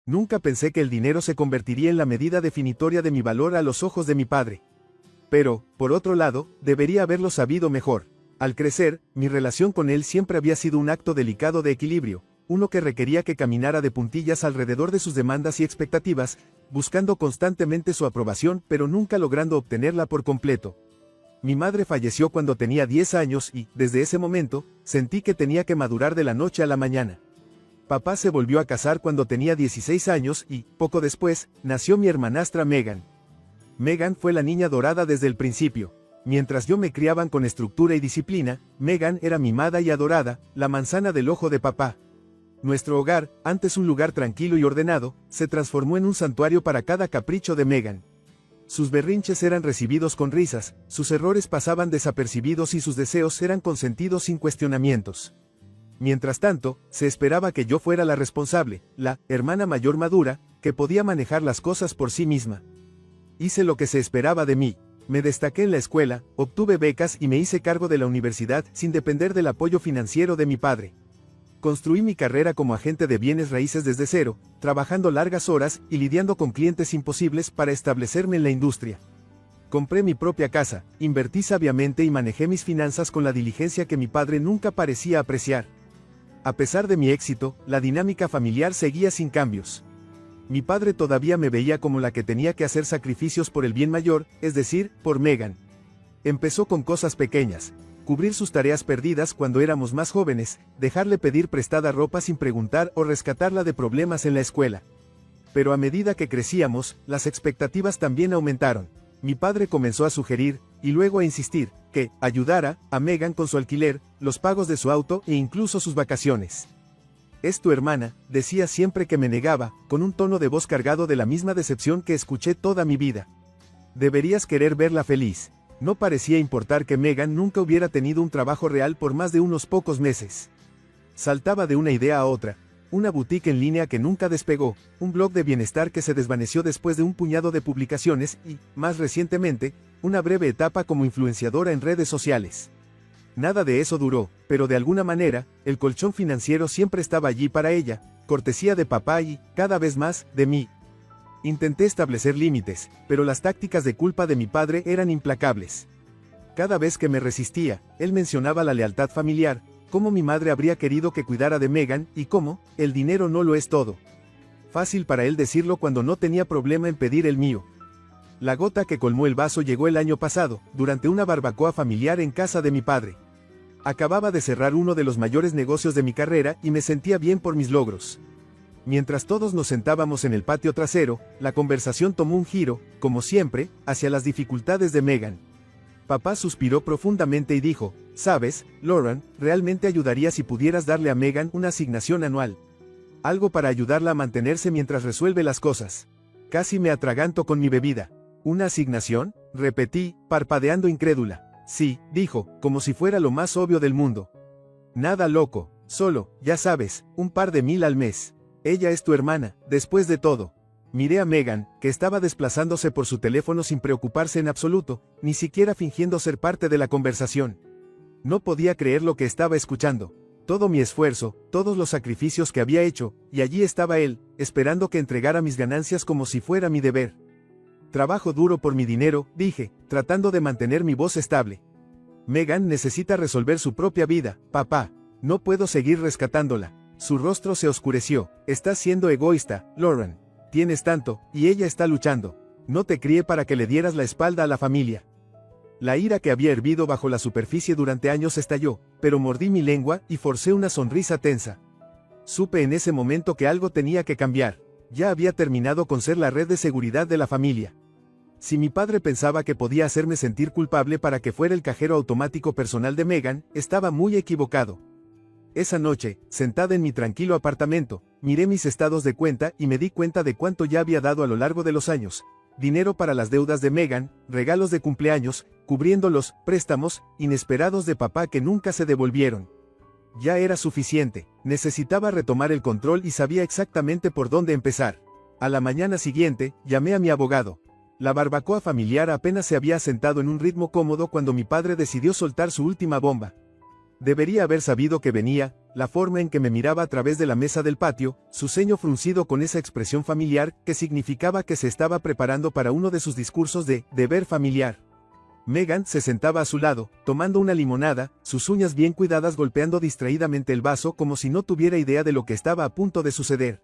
Nunca pensé que el dinero se convertiría en la medida definitoria de mi valor a los ojos de mi padre. Pero, por otro lado, debería haberlo sabido mejor. Al crecer, mi relación con él siempre había sido un acto delicado de equilibrio, uno que requería que caminara de puntillas alrededor de sus demandas y expectativas, buscando constantemente su aprobación pero nunca logrando obtenerla por completo. Mi madre falleció cuando tenía 10 años y, desde ese momento, sentí que tenía que madurar de la noche a la mañana. Papá se volvió a casar cuando tenía 16 años y, poco después, nació mi hermanastra Megan. Megan fue la niña dorada desde el principio. Mientras yo me criaban con estructura y disciplina, Megan era mimada y adorada, la manzana del ojo de papá. Nuestro hogar, antes un lugar tranquilo y ordenado, se transformó en un santuario para cada capricho de Megan. Sus berrinches eran recibidos con risas, sus errores pasaban desapercibidos y sus deseos eran consentidos sin cuestionamientos. Mientras tanto, se esperaba que yo fuera la responsable, la hermana mayor madura, que podía manejar las cosas por sí misma. Hice lo que se esperaba de mí. Me destaqué en la escuela, obtuve becas y me hice cargo de la universidad sin depender del apoyo financiero de mi padre. Construí mi carrera como agente de bienes raíces desde cero, trabajando largas horas y lidiando con clientes imposibles para establecerme en la industria. Compré mi propia casa, invertí sabiamente y manejé mis finanzas con la diligencia que mi padre nunca parecía apreciar. A pesar de mi éxito, la dinámica familiar seguía sin cambios. Mi padre todavía me veía como la que tenía que hacer sacrificios por el bien mayor, es decir, por Megan. Empezó con cosas pequeñas. Cubrir sus tareas perdidas cuando éramos más jóvenes, dejarle pedir prestada ropa sin preguntar o rescatarla de problemas en la escuela. Pero a medida que crecíamos, las expectativas también aumentaron. Mi padre comenzó a sugerir, y luego a insistir, que ayudara a Megan con su alquiler, los pagos de su auto e incluso sus vacaciones. «Es tu hermana», decía siempre que me negaba, con un tono de voz cargado de la misma decepción que escuché toda mi vida. «Deberías querer verla feliz». No parecía importar que Megan nunca hubiera tenido un trabajo real por más de unos pocos meses. Saltaba de una idea a otra, una boutique en línea que nunca despegó, un blog de bienestar que se desvaneció después de un puñado de publicaciones y, más recientemente, una breve etapa como influenciadora en redes sociales. Nada de eso duró, pero de alguna manera, el colchón financiero siempre estaba allí para ella, cortesía de papá y, cada vez más, de mí. Intenté establecer límites, pero las tácticas de culpa de mi padre eran implacables. Cada vez que me resistía, él mencionaba la lealtad familiar, cómo mi madre habría querido que cuidara de Megan y cómo, el dinero no lo es todo. Fácil para él decirlo cuando no tenía problema en pedir el mío. La gota que colmó el vaso llegó el año pasado, durante una barbacoa familiar en casa de mi padre. Acababa de cerrar uno de los mayores negocios de mi carrera y me sentía bien por mis logros. Mientras todos nos sentábamos en el patio trasero, la conversación tomó un giro, como siempre, hacia las dificultades de Megan. Papá suspiró profundamente y dijo, «Sabes, Lauren, realmente ayudaría si pudieras darle a Megan una asignación anual. Algo para ayudarla a mantenerse mientras resuelve las cosas». Casi me atraganto con mi bebida. «¿Una asignación?», repetí, parpadeando incrédula. «Sí», dijo, como si fuera lo más obvio del mundo. «Nada loco, solo, ya sabes, un par de $1000 al mes. Ella es tu hermana, después de todo». Miré a Megan, que estaba desplazándose por su teléfono sin preocuparse en absoluto, ni siquiera fingiendo ser parte de la conversación. No podía creer lo que estaba escuchando. Todo mi esfuerzo, todos los sacrificios que había hecho, y allí estaba él, esperando que entregara mis ganancias como si fuera mi deber. «Trabajo duro por mi dinero», dije, tratando de mantener mi voz estable. «Megan necesita resolver su propia vida, papá. No puedo seguir rescatándola». Su rostro se oscureció. «Estás siendo egoísta, Lauren. Tienes tanto, y ella está luchando. No te crié para que le dieras la espalda a la familia». La ira que había hervido bajo la superficie durante años estalló, pero mordí mi lengua y forcé una sonrisa tensa. Supe en ese momento que algo tenía que cambiar. Ya había terminado con ser la red de seguridad de la familia. Si mi padre pensaba que podía hacerme sentir culpable para que fuera el cajero automático personal de Megan, estaba muy equivocado. Esa noche, sentada en mi tranquilo apartamento, miré mis estados de cuenta y me di cuenta de cuánto ya había dado a lo largo de los años. Dinero para las deudas de Megan, regalos de cumpleaños, cubriendo los préstamos inesperados de papá que nunca se devolvieron. Ya era suficiente, necesitaba retomar el control y sabía exactamente por dónde empezar. A la mañana siguiente, llamé a mi abogado. La barbacoa familiar apenas se había asentado en un ritmo cómodo cuando mi padre decidió soltar su última bomba. Debería haber sabido que venía, la forma en que me miraba a través de la mesa del patio, su ceño fruncido con esa expresión familiar que significaba que se estaba preparando para uno de sus discursos de deber familiar. Megan se sentaba a su lado, tomando una limonada, sus uñas bien cuidadas golpeando distraídamente el vaso como si no tuviera idea de lo que estaba a punto de suceder.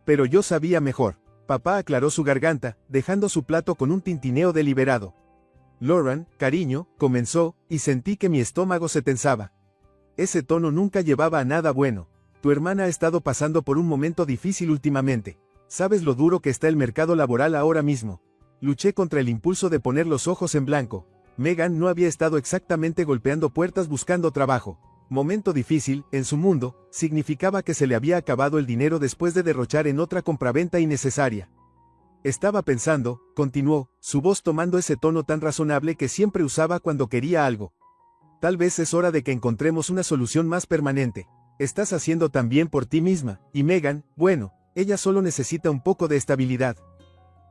Pero yo sabía mejor. Papá aclaró su garganta, dejando su plato con un tintineo deliberado. Lauren, cariño, comenzó, y sentí que mi estómago se tensaba. Ese tono nunca llevaba a nada bueno. Tu hermana ha estado pasando por un momento difícil últimamente. ¿Sabes lo duro que está el mercado laboral ahora mismo? Luché contra el impulso de poner los ojos en blanco. Megan no había estado exactamente golpeando puertas buscando trabajo. Momento difícil, en su mundo, significaba que se le había acabado el dinero después de derrochar en otra compraventa innecesaria. Estaba pensando, continuó, su voz tomando ese tono tan razonable que siempre usaba cuando quería algo. Tal vez es hora de que encontremos una solución más permanente. Estás haciendo tan bien por ti misma, y Megan, bueno, ella solo necesita un poco de estabilidad.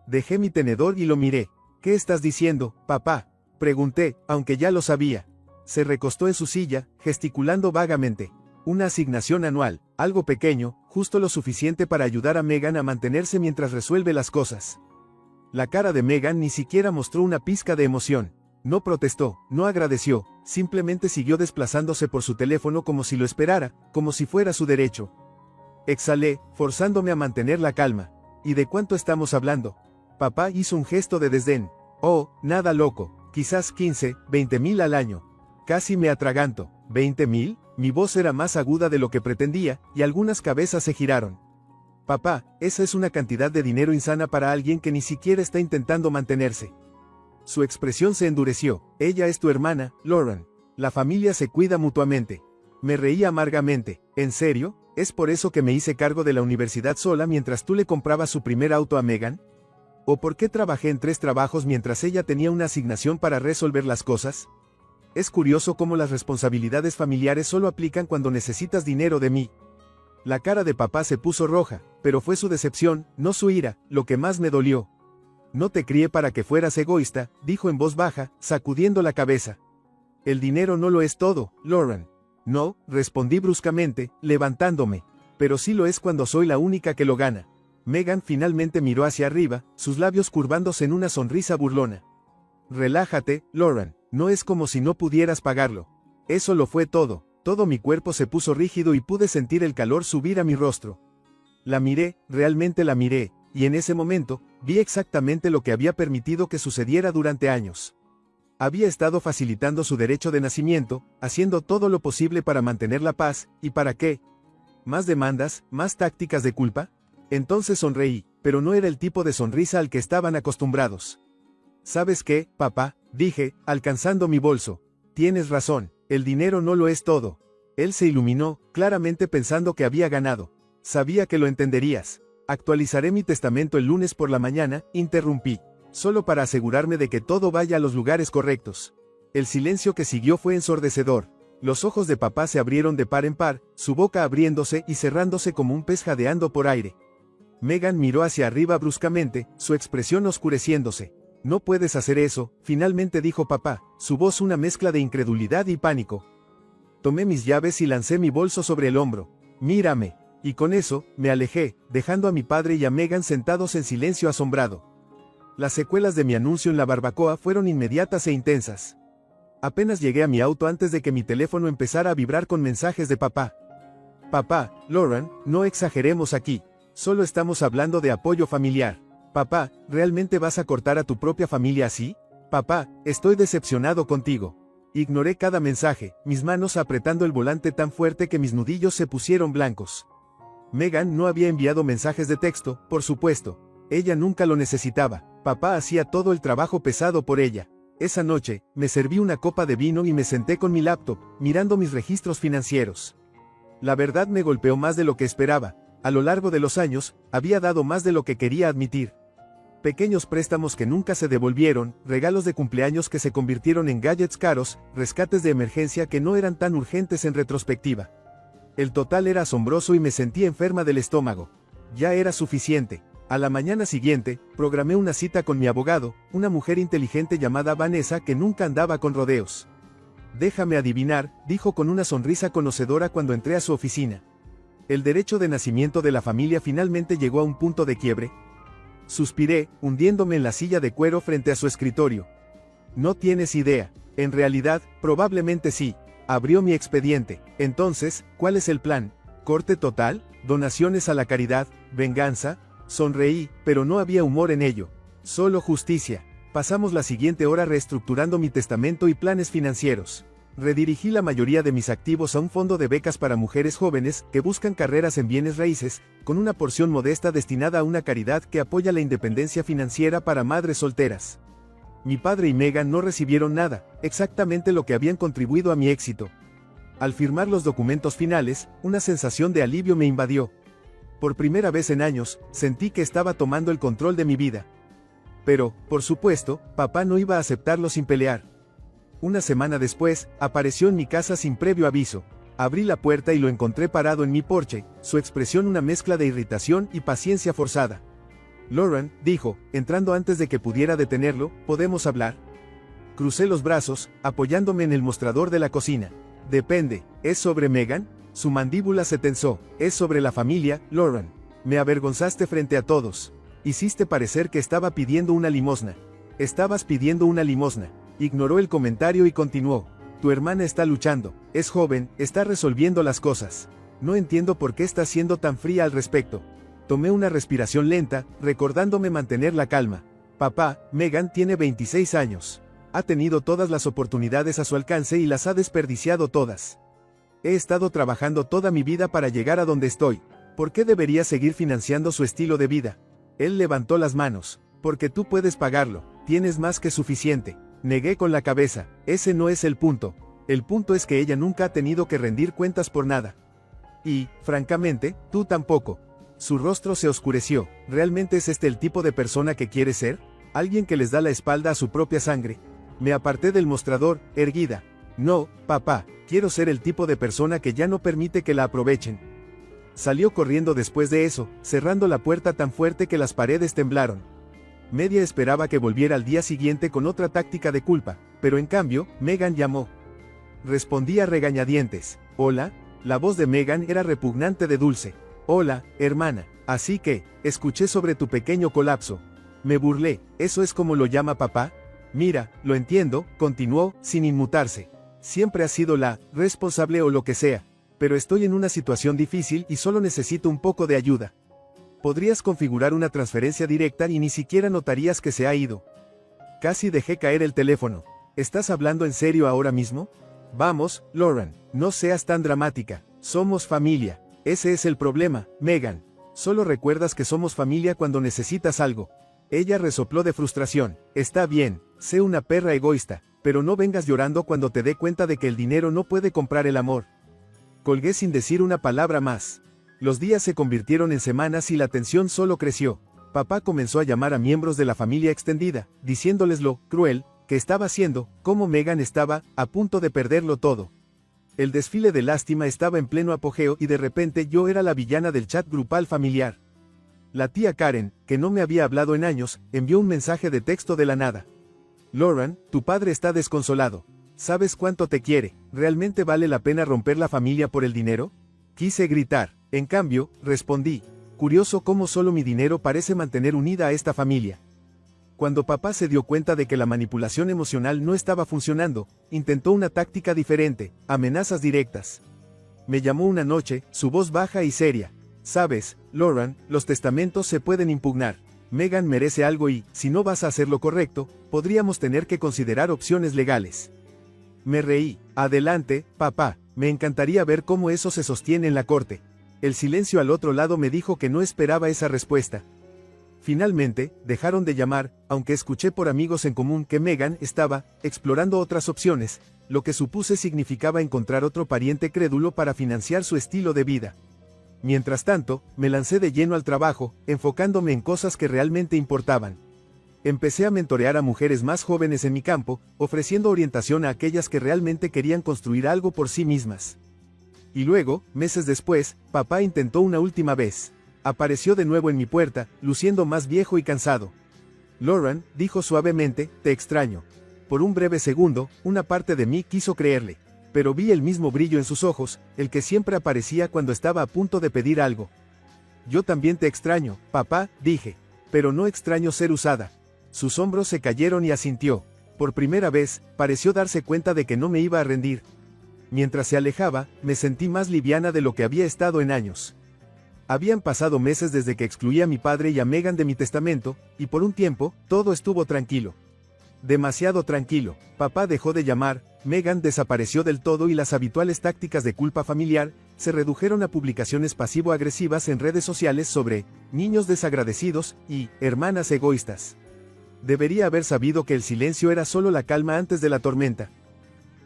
Dejé mi tenedor y lo miré. ¿Qué estás diciendo, papá? Pregunté, aunque ya lo sabía. Se recostó en su silla, gesticulando vagamente. Una asignación anual, algo pequeño, justo lo suficiente para ayudar a Megan a mantenerse mientras resuelve las cosas. La cara de Megan ni siquiera mostró una pizca de emoción. No protestó, no agradeció, simplemente siguió desplazándose por su teléfono como si lo esperara, como si fuera su derecho. Exhalé, forzándome a mantener la calma. ¿Y de cuánto estamos hablando? Papá hizo un gesto de desdén. Oh, nada loco, quizás 15, 20,000 al año. Casi me atraganto. ¿20,000? Mi voz era más aguda de lo que pretendía, y algunas cabezas se giraron. Papá, esa es una cantidad de dinero insana para alguien que ni siquiera está intentando mantenerse. Su expresión se endureció. Ella es tu hermana, Lauren. La familia se cuida mutuamente. Me reí amargamente. ¿En serio? ¿Es por eso que me hice cargo de la universidad sola mientras tú le comprabas su primer auto a Megan? ¿O por qué trabajé en 3 trabajos mientras ella tenía una asignación para resolver las cosas? Es curioso cómo las responsabilidades familiares solo aplican cuando necesitas dinero de mí. La cara de papá se puso roja, pero fue su decepción, no su ira, lo que más me dolió. No te crié para que fueras egoísta, dijo en voz baja, sacudiendo la cabeza. El dinero no lo es todo, Lauren. No, respondí bruscamente, levantándome. Pero sí lo es cuando soy la única que lo gana. Megan finalmente miró hacia arriba, sus labios curvándose en una sonrisa burlona. Relájate, Lauren, no es como si no pudieras pagarlo. Eso lo fue todo. Todo mi cuerpo se puso rígido y pude sentir el calor subir a mi rostro. La miré, realmente la miré, y en ese momento, vi exactamente lo que había permitido que sucediera durante años. Había estado facilitando su derecho de nacimiento, haciendo todo lo posible para mantener la paz, ¿y para qué? ¿Más demandas, más tácticas de culpa? Entonces sonreí, pero no era el tipo de sonrisa al que estaban acostumbrados. ¿Sabes qué, papá? Dije, alcanzando mi bolso. Tienes razón, el dinero no lo es todo. Él se iluminó, claramente pensando que había ganado. Sabía que lo entenderías. Actualizaré mi testamento el lunes por la mañana, interrumpí, solo para asegurarme de que todo vaya a los lugares correctos. El silencio que siguió fue ensordecedor. Los ojos de papá se abrieron de par en par, su boca abriéndose y cerrándose como un pez jadeando por aire. Megan miró hacia arriba bruscamente, su expresión oscureciéndose. No puedes hacer eso, finalmente dijo papá, su voz una mezcla de incredulidad y pánico. Tomé mis llaves y lancé mi bolso sobre el hombro. Mírame. Y con eso, me alejé, dejando a mi padre y a Megan sentados en silencio asombrado. Las secuelas de mi anuncio en la barbacoa fueron inmediatas e intensas. Apenas llegué a mi auto antes de que mi teléfono empezara a vibrar con mensajes de papá. Papá, Lauren, no exageremos aquí. Solo estamos hablando de apoyo familiar. Papá, ¿realmente vas a cortar a tu propia familia así? Papá, estoy decepcionado contigo. Ignoré cada mensaje, mis manos apretando el volante tan fuerte que mis nudillos se pusieron blancos. Megan no había enviado mensajes de texto, por supuesto. Ella nunca lo necesitaba. Papá hacía todo el trabajo pesado por ella. Esa noche, me serví una copa de vino y me senté con mi laptop, mirando mis registros financieros. La verdad me golpeó más de lo que esperaba. A lo largo de los años, había dado más de lo que quería admitir. Pequeños préstamos que nunca se devolvieron, regalos de cumpleaños que se convirtieron en gadgets caros, rescates de emergencia que no eran tan urgentes en retrospectiva. El total era asombroso y me sentí enferma del estómago. Ya era suficiente. A la mañana siguiente, programé una cita con mi abogado, una mujer inteligente llamada Vanessa que nunca andaba con rodeos. Déjame adivinar, dijo con una sonrisa conocedora cuando entré a su oficina. El derecho de nacimiento de la familia finalmente llegó a un punto de quiebre. Suspiré, hundiéndome en la silla de cuero frente a su escritorio. No tienes idea. En realidad, probablemente sí. Abrió mi expediente. Entonces, ¿cuál es el plan? ¿Corte total? ¿Donaciones a la caridad? ¿Venganza? Sonreí, pero no había humor en ello. Solo justicia. Pasamos la siguiente hora reestructurando mi testamento y planes financieros. Redirigí la mayoría de mis activos a un fondo de becas para mujeres jóvenes que buscan carreras en bienes raíces, con una porción modesta destinada a una caridad que apoya la independencia financiera para madres solteras. Mi padre y Megan no recibieron nada, exactamente lo que habían contribuido a mi éxito. Al firmar los documentos finales, una sensación de alivio me invadió. Por primera vez en años, sentí que estaba tomando el control de mi vida. Pero, por supuesto, papá no iba a aceptarlo sin pelear. Una semana después, apareció en mi casa sin previo aviso. Abrí la puerta y lo encontré parado en mi porche, su expresión una mezcla de irritación y paciencia forzada. Lauren, dijo, entrando antes de que pudiera detenerlo, ¿podemos hablar? Crucé los brazos, apoyándome en el mostrador de la cocina. Depende, ¿es sobre Megan? Su mandíbula se tensó. Es sobre la familia, Lauren. Me avergonzaste frente a todos. Hiciste parecer que estaba pidiendo una limosna. Estabas pidiendo una limosna. Ignoró el comentario y continuó. Tu hermana está luchando, es joven, está resolviendo las cosas. No entiendo por qué estás siendo tan fría al respecto. Tomé una respiración lenta, recordándome mantener la calma. Papá, Megan tiene 26 años. Ha tenido todas las oportunidades a su alcance y las ha desperdiciado todas. He estado trabajando toda mi vida para llegar a donde estoy. ¿Por qué debería seguir financiando su estilo de vida? Él levantó las manos. Porque tú puedes pagarlo, tienes más que suficiente. Negué con la cabeza. Ese no es el punto. El punto es que ella nunca ha tenido que rendir cuentas por nada. Y, francamente, tú tampoco. Su rostro se oscureció. ¿Realmente es este el tipo de persona que quiere ser? ¿Alguien que les da la espalda a su propia sangre? Me aparté del mostrador, erguida. No, papá, quiero ser el tipo de persona que ya no permite que la aprovechen. Salió corriendo después de eso, cerrando la puerta tan fuerte que las paredes temblaron. Media esperaba que volviera al día siguiente con otra táctica de culpa, pero en cambio, Megan llamó. Respondí a regañadientes. ¿Hola? La voz de Megan era repugnante de dulce. Hola, hermana. Así que, escuché sobre tu pequeño colapso. Me burlé. ¿Eso es como lo llama papá? Mira, lo entiendo, continuó, sin inmutarse. Siempre has sido la responsable o lo que sea. Pero estoy en una situación difícil y solo necesito un poco de ayuda. Podrías configurar una transferencia directa y ni siquiera notarías que se ha ido. Casi dejé caer el teléfono. ¿Estás hablando en serio ahora mismo? Vamos, Lauren, no seas tan dramática. Somos familia. Ese es el problema, Megan. Solo recuerdas que somos familia cuando necesitas algo. Ella resopló de frustración. Está bien, sé una perra egoísta, pero no vengas llorando cuando te dé cuenta de que el dinero no puede comprar el amor. Colgué sin decir una palabra más. Los días se convirtieron en semanas y la tensión solo creció. Papá comenzó a llamar a miembros de la familia extendida, diciéndoles lo cruel que estaba haciendo, cómo Megan estaba a punto de perderlo todo. El desfile de lástima estaba en pleno apogeo y de repente yo era la villana del chat grupal familiar. La tía Karen, que no me había hablado en años, envió un mensaje de texto de la nada. Lauren, tu padre está desconsolado. ¿Sabes cuánto te quiere? ¿Realmente vale la pena romper la familia por el dinero? Quise gritar. En cambio, respondí. Curioso cómo solo mi dinero parece mantener unida a esta familia. Cuando papá se dio cuenta de que la manipulación emocional no estaba funcionando, intentó una táctica diferente, amenazas directas. Me llamó una noche, su voz baja y seria. Sabes, Lauren, los testamentos se pueden impugnar. Megan merece algo y, si no vas a hacer lo correcto, podríamos tener que considerar opciones legales. Me reí. Adelante, papá, me encantaría ver cómo eso se sostiene en la corte. El silencio al otro lado me dijo que no esperaba esa respuesta. Finalmente, dejaron de llamar, aunque escuché por amigos en común que Megan estaba explorando otras opciones, lo que supuse significaba encontrar otro pariente crédulo para financiar su estilo de vida. Mientras tanto, me lancé de lleno al trabajo, enfocándome en cosas que realmente importaban. Empecé a mentorear a mujeres más jóvenes en mi campo, ofreciendo orientación a aquellas que realmente querían construir algo por sí mismas. Y luego, meses después, papá intentó una última vez. Apareció de nuevo en mi puerta, luciendo más viejo y cansado. Lauren, dijo suavemente, te extraño. Por un breve segundo, una parte de mí quiso creerle. Pero vi el mismo brillo en sus ojos, el que siempre aparecía cuando estaba a punto de pedir algo. Yo también te extraño, papá, dije. Pero no extraño ser usada. Sus hombros se cayeron y asintió. Por primera vez, pareció darse cuenta de que no me iba a rendir. Mientras se alejaba, me sentí más liviana de lo que había estado en años. Habían pasado meses desde que excluí a mi padre y a Megan de mi testamento, y por un tiempo, todo estuvo tranquilo. Demasiado tranquilo. Papá dejó de llamar, Megan desapareció del todo y las habituales tácticas de culpa familiar se redujeron a publicaciones pasivo-agresivas en redes sociales sobre niños desagradecidos y hermanas egoístas. Debería haber sabido que el silencio era solo la calma antes de la tormenta.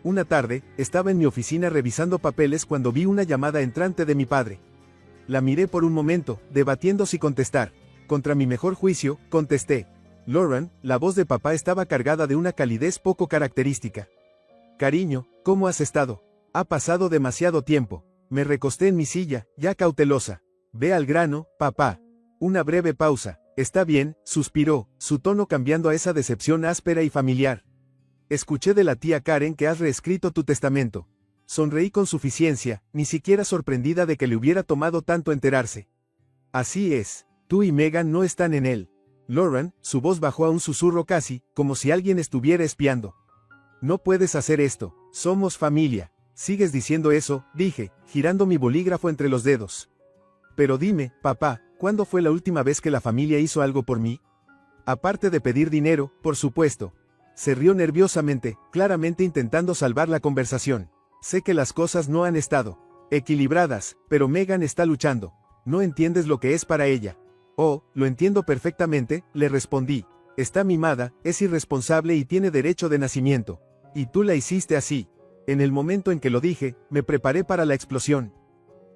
Una tarde, estaba en mi oficina revisando papeles cuando vi una llamada entrante de mi padre. La miré por un momento, debatiendo si contestar. Contra mi mejor juicio, contesté. Lauren, la voz de papá estaba cargada de una calidez poco característica. Cariño, ¿cómo has estado? Ha pasado demasiado tiempo. Me recosté en mi silla, ya cautelosa. Ve al grano, papá. Una breve pausa. Está bien, suspiró, su tono cambiando a esa decepción áspera y familiar. Escuché de la tía Karen que has reescrito tu testamento. Sonreí con suficiencia, ni siquiera sorprendida de que le hubiera tomado tanto enterarse. Así es, tú y Megan no están en él. Lauren, su voz bajó a un susurro casi, como si alguien estuviera espiando. No puedes hacer esto, somos familia. Sigues diciendo eso, dije, girando mi bolígrafo entre los dedos. Pero dime, papá, ¿cuándo fue la última vez que la familia hizo algo por mí? Aparte de pedir dinero, por supuesto. Se rió nerviosamente, claramente intentando salvar la conversación. Sé que las cosas no han estado equilibradas, pero Megan está luchando. No entiendes lo que es para ella. Oh, lo entiendo perfectamente, le respondí. Está mimada, es irresponsable y tiene derecho de nacimiento. Y tú la hiciste así. En el momento en que lo dije, me preparé para la explosión.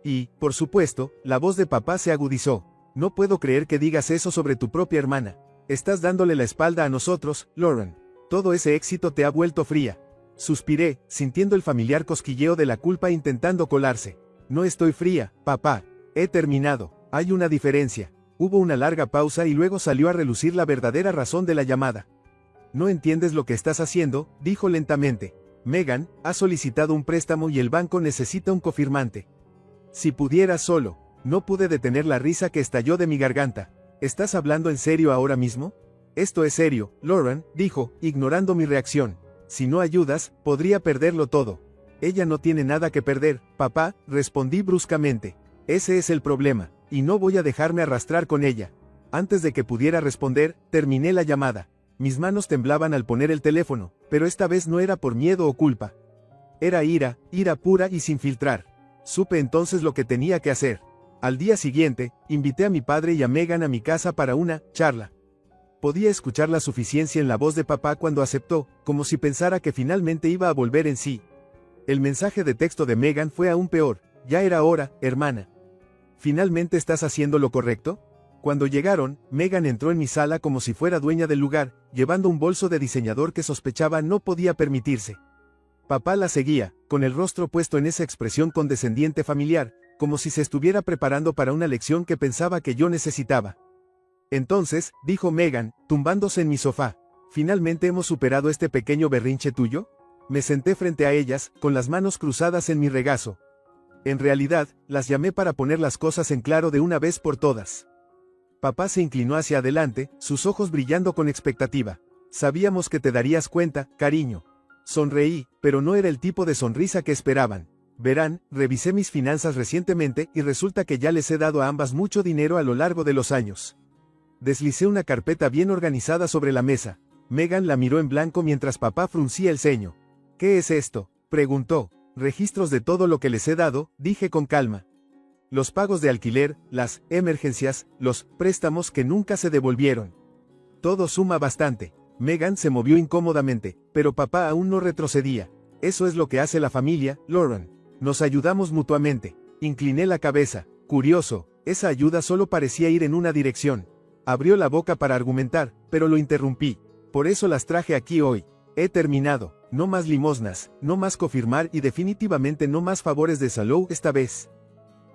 Y, por supuesto, la voz de papá se agudizó. No puedo creer que digas eso sobre tu propia hermana. Estás dándole la espalda a nosotros, Lauren. Todo ese éxito te ha vuelto fría. Suspiré, sintiendo el familiar cosquilleo de la culpa intentando colarse. No estoy fría, papá. He terminado. Hay una diferencia. Hubo una larga pausa y luego salió a relucir la verdadera razón de la llamada. No entiendes lo que estás haciendo, dijo lentamente. Megan, ha solicitado un préstamo y el banco necesita un cofirmante. Si pudiera solo. No pude detener la risa que estalló de mi garganta. ¿Estás hablando en serio ahora mismo? Esto es serio, Lauren, dijo, ignorando mi reacción. Si no ayudas, podría perderlo todo. Ella no tiene nada que perder, papá, respondí bruscamente. Ese es el problema, y no voy a dejarme arrastrar con ella. Antes de que pudiera responder, terminé la llamada. Mis manos temblaban al poner el teléfono, pero esta vez no era por miedo o culpa. Era ira pura y sin filtrar. Supe entonces lo que tenía que hacer. Al día siguiente, invité a mi padre y a Megan a mi casa para una charla. Podía escuchar la suficiencia en la voz de papá cuando aceptó, como si pensara que finalmente iba a volver en sí. El mensaje de texto de Megan fue aún peor. Ya era hora, hermana. ¿Finalmente estás haciendo lo correcto? Cuando llegaron, Megan entró en mi sala como si fuera dueña del lugar, llevando un bolso de diseñador que sospechaba no podía permitirse. Papá la seguía, con el rostro puesto en esa expresión condescendiente familiar, como si se estuviera preparando para una lección que pensaba que yo necesitaba. Entonces, dijo Megan, tumbándose en mi sofá, ¿finalmente hemos superado este pequeño berrinche tuyo? Me senté frente a ellas, con las manos cruzadas en mi regazo. En realidad, las llamé para poner las cosas en claro de una vez por todas. Papá se inclinó hacia adelante, sus ojos brillando con expectativa. Sabíamos que te darías cuenta, cariño. Sonreí, pero no era el tipo de sonrisa que esperaban. Verán, revisé mis finanzas recientemente y resulta que ya les he dado a ambas mucho dinero a lo largo de los años. Deslicé una carpeta bien organizada sobre la mesa. Megan la miró en blanco mientras papá fruncía el ceño. ¿Qué es esto?, preguntó. Registros de todo lo que les he dado, dije con calma. Los pagos de alquiler, las emergencias, los préstamos que nunca se devolvieron. Todo suma bastante. Megan se movió incómodamente, pero papá aún no retrocedía. Eso es lo que hace la familia, Lauren. Nos ayudamos mutuamente. Incliné la cabeza. Curioso, esa ayuda solo parecía ir en una dirección. Abrió la boca para argumentar, pero lo interrumpí. Por eso las traje aquí hoy. He terminado. No más limosnas, no más cofirmar y definitivamente no más favores de Salou esta vez.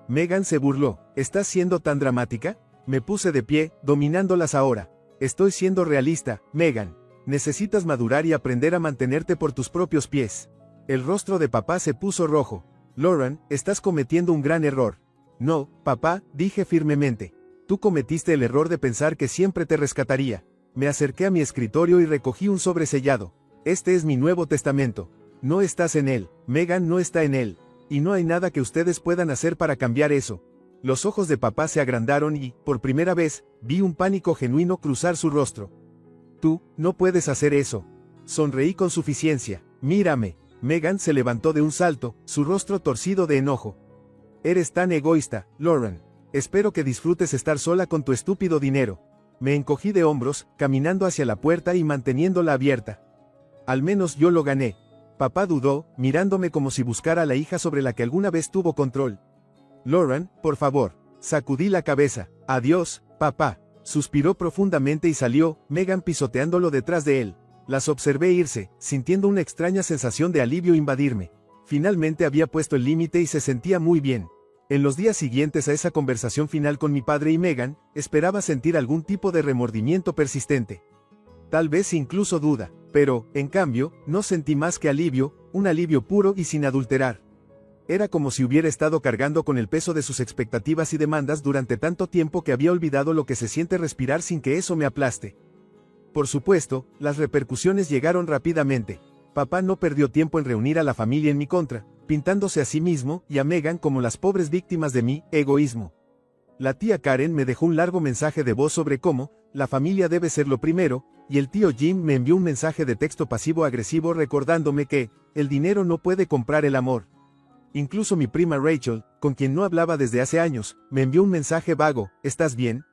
Megan se burló. ¿Estás siendo tan dramática? Me puse de pie, dominándolas ahora. Estoy siendo realista, Megan. Necesitas madurar y aprender a mantenerte por tus propios pies. El rostro de papá se puso rojo. Lauren, estás cometiendo un gran error. No, papá, dije firmemente. Tú cometiste el error de pensar que siempre te rescataría. Me acerqué a mi escritorio y recogí un sobresellado. Este es mi Nuevo Testamento. No estás en él, Megan no está en él. Y no hay nada que ustedes puedan hacer para cambiar eso. Los ojos de papá se agrandaron y, por primera vez, vi un pánico genuino cruzar su rostro. Tú, no puedes hacer eso. Sonreí con suficiencia. Mírame. Megan se levantó de un salto, su rostro torcido de enojo. Eres tan egoísta, Lauren. Espero que disfrutes estar sola con tu estúpido dinero. Me encogí de hombros, caminando hacia la puerta y manteniéndola abierta. Al menos yo lo gané. Papá dudó, mirándome como si buscara a la hija sobre la que alguna vez tuvo control. Lauren, por favor. Sacudí la cabeza. Adiós, papá. Suspiró profundamente y salió, Megan pisoteándolo detrás de él. Las observé irse, sintiendo una extraña sensación de alivio invadirme. Finalmente había puesto el límite y se sentía muy bien. En los días siguientes a esa conversación final con mi padre y Megan, esperaba sentir algún tipo de remordimiento persistente. Tal vez incluso duda, pero, en cambio, no sentí más que alivio, un alivio puro y sin adulterar. Era como si hubiera estado cargando con el peso de sus expectativas y demandas durante tanto tiempo que había olvidado lo que se siente respirar sin que eso me aplaste. Por supuesto, las repercusiones llegaron rápidamente. Papá no perdió tiempo en reunir a la familia en mi contra, pintándose a sí mismo y a Megan como las pobres víctimas de mi egoísmo. La tía Karen me dejó un largo mensaje de voz sobre cómo la familia debe ser lo primero, y el tío Jim me envió un mensaje de texto pasivo-agresivo recordándome que el dinero no puede comprar el amor. Incluso mi prima Rachel, con quien no hablaba desde hace años, me envió un mensaje vago: ¿estás bien?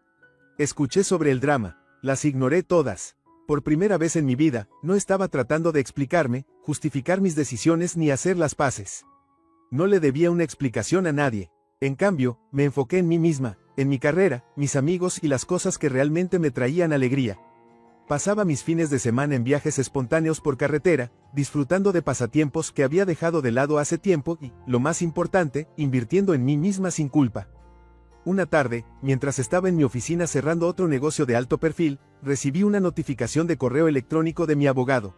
Escuché sobre el drama, las ignoré todas. Por primera vez en mi vida, no estaba tratando de explicarme, justificar mis decisiones ni hacer las paces. No le debía una explicación a nadie. En cambio, me enfoqué en mí misma, en mi carrera, mis amigos y las cosas que realmente me traían alegría. Pasaba mis fines de semana en viajes espontáneos por carretera, disfrutando de pasatiempos que había dejado de lado hace tiempo y, lo más importante, invirtiendo en mí misma sin culpa. Una tarde, mientras estaba en mi oficina cerrando otro negocio de alto perfil, recibí una notificación de correo electrónico de mi abogado.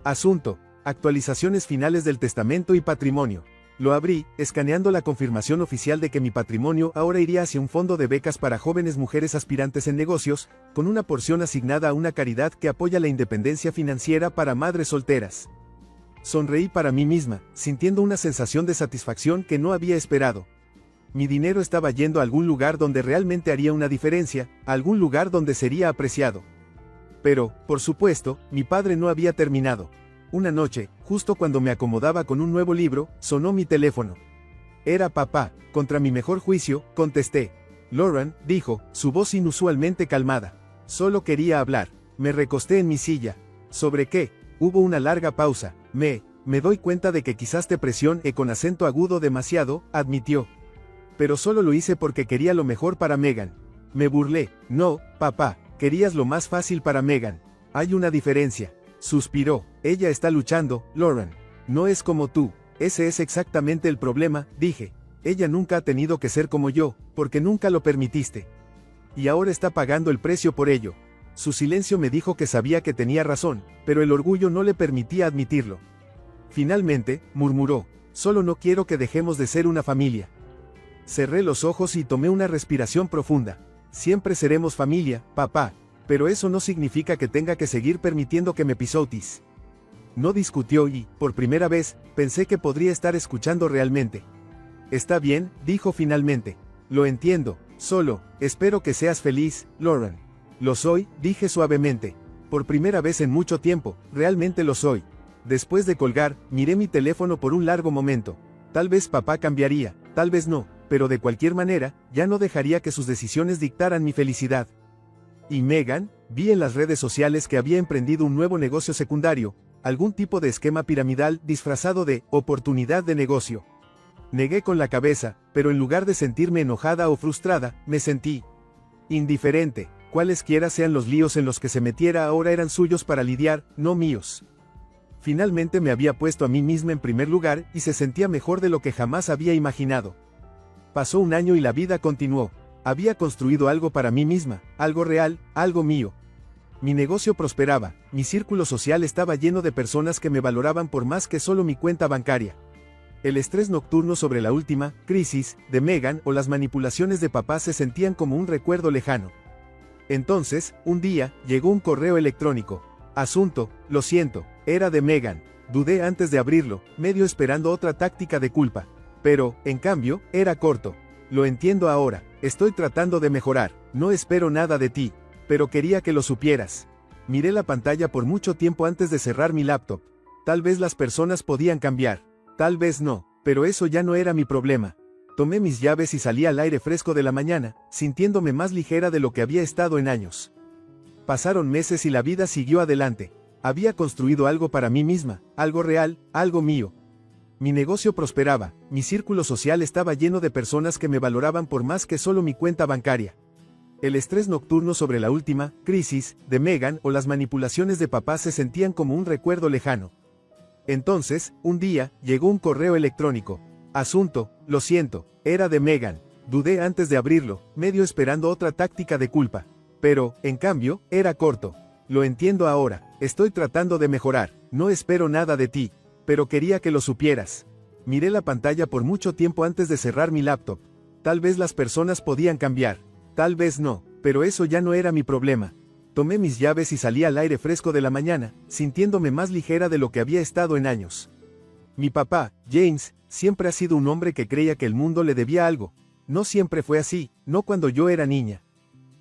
Asunto: actualizaciones finales del testamento y patrimonio. Lo abrí, escaneando la confirmación oficial de que mi patrimonio ahora iría hacia un fondo de becas para jóvenes mujeres aspirantes en negocios, con una porción asignada a una caridad que apoya la independencia financiera para madres solteras. Sonreí para mí misma, sintiendo una sensación de satisfacción que no había esperado. Mi dinero estaba yendo a algún lugar donde realmente haría una diferencia, a algún lugar donde sería apreciado. Pero, por supuesto, mi padre no había terminado. Una noche, justo cuando me acomodaba con un nuevo libro, sonó mi teléfono. Era papá. Contra mi mejor juicio, contesté. Lauren, dijo, su voz inusualmente calmada. Solo quería hablar. Me recosté en mi silla. ¿Sobre qué? Hubo una larga pausa. Me doy cuenta de que quizás te presioné con acento agudo demasiado, admitió. Pero solo lo hice porque quería lo mejor para Megan. Me burlé. No, papá, querías lo más fácil para Megan. Hay una diferencia. Suspiró. Ella está luchando, Lauren. No es como tú. Ese es exactamente el problema, dije. Ella nunca ha tenido que ser como yo, porque nunca lo permitiste. Y ahora está pagando el precio por ello. Su silencio me dijo que sabía que tenía razón, pero el orgullo no le permitía admitirlo. Finalmente, murmuró, solo no quiero que dejemos de ser una familia. Cerré los ojos y tomé una respiración profunda. Siempre seremos familia, papá. Pero eso no significa que tenga que seguir permitiendo que me pisotees. No discutió y, por primera vez, pensé que podría estar escuchando realmente. Está bien, dijo finalmente. Lo entiendo, solo, espero que seas feliz, Lauren. Lo soy, dije suavemente. Por primera vez en mucho tiempo, realmente lo soy. Después de colgar, miré mi teléfono por un largo momento. Tal vez papá cambiaría, tal vez no, pero de cualquier manera, ya no dejaría que sus decisiones dictaran mi felicidad. Y Megan, vi en las redes sociales que había emprendido un nuevo negocio secundario, algún tipo de esquema piramidal disfrazado de oportunidad de negocio. Negué con la cabeza, pero en lugar de sentirme enojada o frustrada, me sentí indiferente. Cualesquiera sean los líos en los que se metiera ahora eran suyos para lidiar, no míos. Finalmente me había puesto a mí misma en primer lugar y se sentía mejor de lo que jamás había imaginado. Pasó un año y la vida continuó. Había construido algo para mí misma, algo real, algo mío. Mi negocio prosperaba, mi círculo social estaba lleno de personas que me valoraban por más que solo mi cuenta bancaria. El estrés nocturno sobre la última crisis de Megan o las manipulaciones de papá se sentían como un recuerdo lejano. Entonces, un día, llegó un correo electrónico. Asunto, lo siento, era de Megan. Dudé antes de abrirlo, medio esperando otra táctica de culpa. Pero, en cambio, era corto. Lo entiendo ahora, estoy tratando de mejorar, no espero nada de ti, pero quería que lo supieras. Miré la pantalla por mucho tiempo antes de cerrar mi laptop. Tal vez las personas podían cambiar. Tal vez no, pero eso ya no era mi problema. Tomé mis llaves y salí al aire fresco de la mañana, sintiéndome más ligera de lo que había estado en años. Pasaron meses y la vida siguió adelante. Había construido algo para mí misma, algo real, algo mío. Mi negocio prosperaba, mi círculo social estaba lleno de personas que me valoraban por más que solo mi cuenta bancaria. El estrés nocturno sobre la última crisis de Megan o las manipulaciones de papá se sentían como un recuerdo lejano. Entonces, un día, llegó un correo electrónico. Asunto, lo siento, era de Megan. Dudé antes de abrirlo, medio esperando otra táctica de culpa. Pero, en cambio, era corto. Lo entiendo ahora, estoy tratando de mejorar, no espero nada de ti, pero quería que lo supieras. Miré la pantalla por mucho tiempo antes de cerrar mi laptop. Tal vez las personas podían cambiar, tal vez no, pero eso ya no era mi problema. Tomé mis llaves y salí al aire fresco de la mañana, sintiéndome más ligera de lo que había estado en años. Mi papá, James, siempre ha sido un hombre que creía que el mundo le debía algo. No siempre fue así, no cuando yo era niña.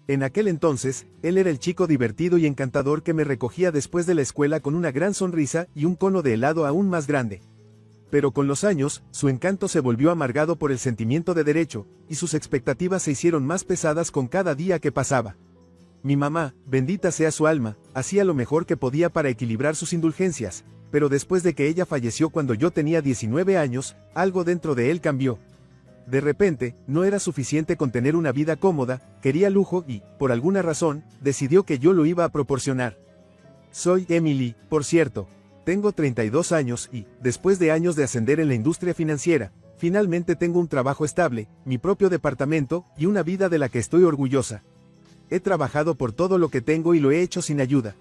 En aquel entonces, él era el chico divertido y encantador que me recogía después de la escuela con una gran sonrisa y un cono de helado aún más grande. Pero con los años, su encanto se volvió amargado por el sentimiento de derecho, y sus expectativas se hicieron más pesadas con cada día que pasaba. Mi mamá, bendita sea su alma, hacía lo mejor que podía para equilibrar sus indulgencias, pero después de que ella falleció cuando yo tenía 19 años, algo dentro de él cambió. De repente, no era suficiente con tener una vida cómoda, quería lujo y, por alguna razón, decidió que yo lo iba a proporcionar. Soy Emily, por cierto. Tengo 32 años y, después de años de ascender en la industria financiera, finalmente tengo un trabajo estable, mi propio departamento y una vida de la que estoy orgullosa. He trabajado por todo lo que tengo y lo he hecho sin ayuda.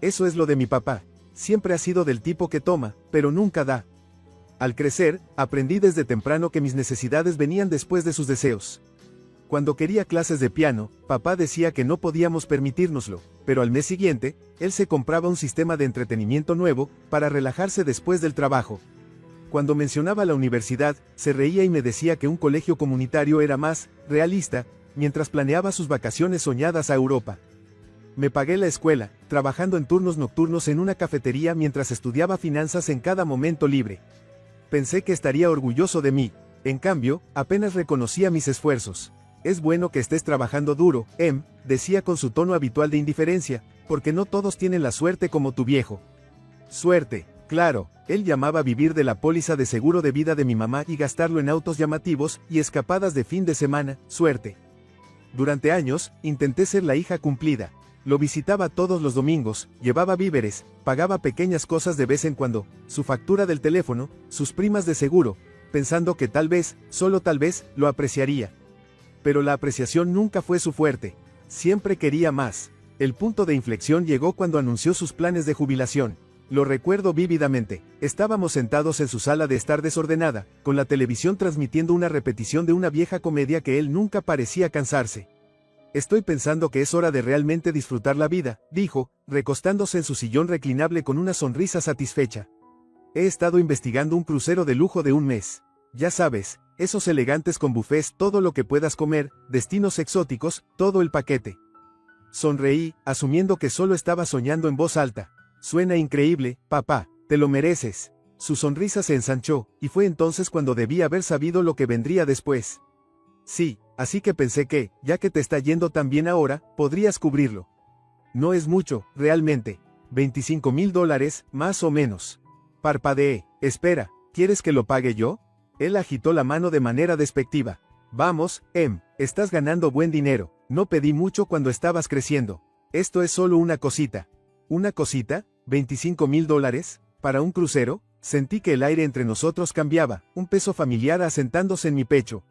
Eso es lo de mi papá. Siempre ha sido del tipo que toma, pero nunca da. Al crecer, aprendí desde temprano que mis necesidades venían después de sus deseos. Cuando quería clases de piano, papá decía que no podíamos permitírnoslo, pero al mes siguiente, él se compraba un sistema de entretenimiento nuevo, para relajarse después del trabajo. Cuando mencionaba la universidad, se reía y me decía que un colegio comunitario era más realista, mientras planeaba sus vacaciones soñadas a Europa. Me pagué la escuela, trabajando en turnos nocturnos en una cafetería mientras estudiaba finanzas en cada momento libre. Pensé que estaría orgulloso de mí, en cambio, apenas reconocía mis esfuerzos. Es bueno que estés trabajando duro, decía con su tono habitual de indiferencia, porque no todos tienen la suerte como tu viejo. Suerte, claro, él llamaba vivir de la póliza de seguro de vida de mi mamá y gastarlo en autos llamativos y escapadas de fin de semana, suerte. Durante años, intenté ser la hija cumplida. Lo visitaba todos los domingos, llevaba víveres, pagaba pequeñas cosas de vez en cuando, su factura del teléfono, sus primas de seguro, pensando que tal vez, solo tal vez, lo apreciaría. Pero la apreciación nunca fue su fuerte. Siempre quería más. El punto de inflexión llegó cuando anunció sus planes de jubilación. Lo recuerdo vívidamente. Estábamos sentados en su sala de estar desordenada, con la televisión transmitiendo una repetición de una vieja comedia que él nunca parecía cansarse. Estoy pensando que es hora de realmente disfrutar la vida, dijo, recostándose en su sillón reclinable con una sonrisa satisfecha. He estado investigando un crucero de lujo de un mes. Ya sabes, esos elegantes con bufés, todo lo que puedas comer, destinos exóticos, todo el paquete. Sonreí, asumiendo que solo estaba soñando en voz alta. Suena increíble, papá, te lo mereces. Su sonrisa se ensanchó, y fue entonces cuando debí haber sabido lo que vendría después. Sí, así que pensé que, ya que te está yendo tan bien ahora, podrías cubrirlo. No es mucho, realmente. $25,000, más o menos. Parpadeé. Espera, ¿quieres que lo pague yo? Él agitó la mano de manera despectiva. Vamos, estás ganando buen dinero. No pedí mucho cuando estabas creciendo. Esto es solo una cosita. ¿Una cosita? $25,000, ¿para un crucero? Sentí que el aire entre nosotros cambiaba, un peso familiar asentándose en mi pecho.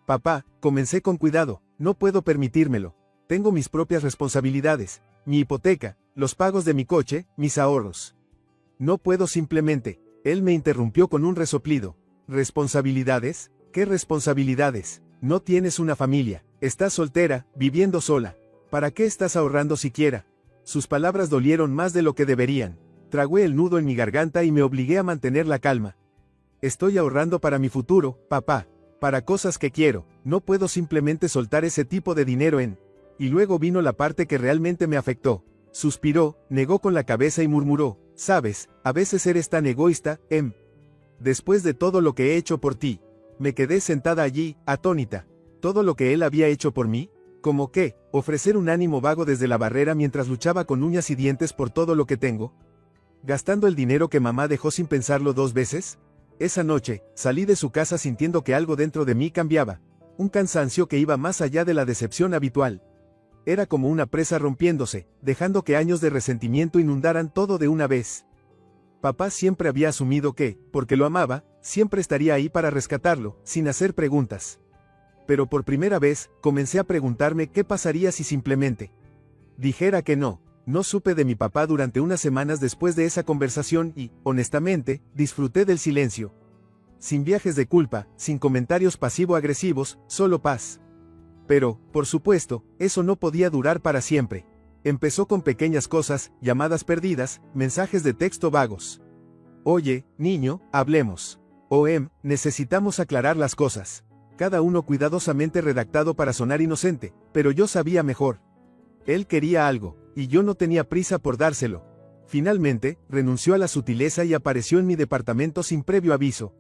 Papá, comencé con cuidado, no puedo permitírmelo. Tengo mis propias responsabilidades. mi hipoteca, los pagos de mi coche, mis ahorros. No puedo simplemente. Él me interrumpió con un resoplido. ¿Responsabilidades? ¿Qué responsabilidades? No tienes una familia, estás soltera, viviendo sola. ¿Para qué estás ahorrando siquiera? Sus palabras dolieron más de lo que deberían. Tragué el nudo en mi garganta y me obligué a mantener la calma. Estoy ahorrando para mi futuro, papá. Para cosas que quiero, no puedo simplemente soltar ese tipo de dinero en... Y luego vino la parte que realmente me afectó. Suspiró, negó con la cabeza y murmuró, sabes, a veces eres tan egoísta, Después de todo lo que he hecho por ti. Me quedé sentada allí, atónita. ¿Todo lo que él había hecho por mí? ¿Cómo qué? ¿Ofrecer un ánimo vago desde la barrera mientras luchaba con uñas y dientes por todo lo que tengo? ¿Gastando el dinero que mamá dejó sin pensarlo 2 veces? Esa noche, salí de su casa sintiendo que algo dentro de mí cambiaba. Un cansancio que iba más allá de la decepción habitual. Era como una presa rompiéndose, dejando que años de resentimiento inundaran todo de una vez. Papá siempre había asumido que, porque lo amaba, siempre estaría ahí para rescatarlo, sin hacer preguntas. Pero por primera vez, comencé a preguntarme qué pasaría si simplemente dijera que no. No supe de mi papá durante unas semanas después de esa conversación y, honestamente, disfruté del silencio. Sin viajes de culpa, sin comentarios pasivo-agresivos, solo paz. Pero, por supuesto, eso no podía durar para siempre. Empezó con pequeñas cosas, llamadas perdidas, mensajes de texto vagos. Oye, niño, hablemos. Necesitamos aclarar las cosas. Cada uno cuidadosamente redactado para sonar inocente, pero yo sabía mejor. Él quería algo, y yo no tenía prisa por dárselo. Finalmente, renunció a la sutileza y apareció en mi departamento sin previo aviso.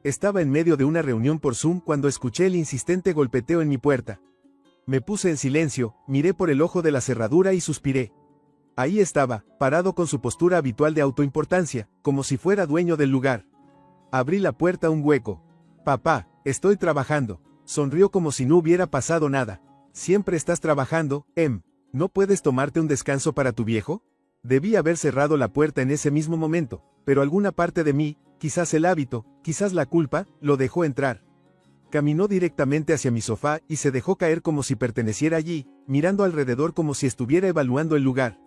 Estaba en medio de una reunión por Zoom cuando escuché el insistente golpeteo en mi puerta. Me puse en silencio, miré por el ojo de la cerradura y suspiré. Ahí estaba, parado con su postura habitual de autoimportancia, como si fuera dueño del lugar. Abrí la puerta un hueco. Papá, estoy trabajando. Sonrió como si no hubiera pasado nada. Siempre estás trabajando, ¿No puedes tomarte un descanso para tu viejo? Debí haber cerrado la puerta en ese mismo momento, pero alguna parte de mí, quizás el hábito, quizás la culpa, lo dejó entrar. Caminó directamente hacia mi sofá y se dejó caer como si perteneciera allí, mirando alrededor como si estuviera evaluando el lugar.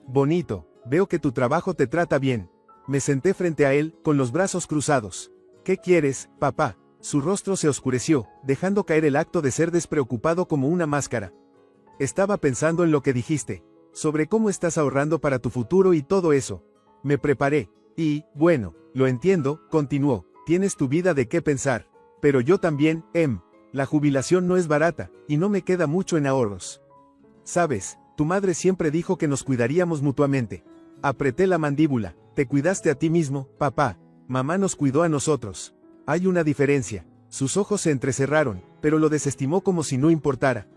Bonito, veo que tu trabajo te trata bien. Me senté frente a él, con los brazos cruzados. ¿Qué quieres, papá? Su rostro se oscureció, dejando caer el acto de ser despreocupado como una máscara. Estaba pensando en lo que dijiste, sobre cómo estás ahorrando para tu futuro y todo eso. Me preparé, y, bueno, lo entiendo, continuó, tienes tu vida de qué pensar. Pero yo también, la jubilación no es barata, y no me queda mucho en ahorros. Sabes, tu madre siempre dijo que nos cuidaríamos mutuamente. Apreté la mandíbula, te cuidaste a ti mismo, papá, mamá nos cuidó a nosotros. Hay una diferencia. Sus ojos se entrecerraron, pero lo desestimó como si no importara.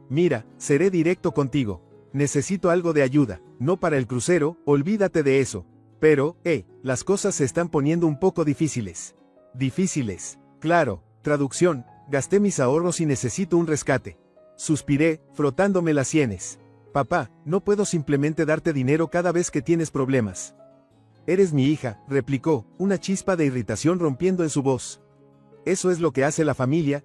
Mira, seré directo contigo. Necesito algo de ayuda, no para el crucero, olvídate de eso. Pero, las cosas se están poniendo un poco difíciles. Difíciles, claro, traducción, gasté mis ahorros y necesito un rescate. Suspiré, frotándome las sienes. Papá, no puedo simplemente darte dinero cada vez que tienes problemas. Eres mi hija, replicó, una chispa de irritación rompiendo en su voz. Eso es lo que hace la familia,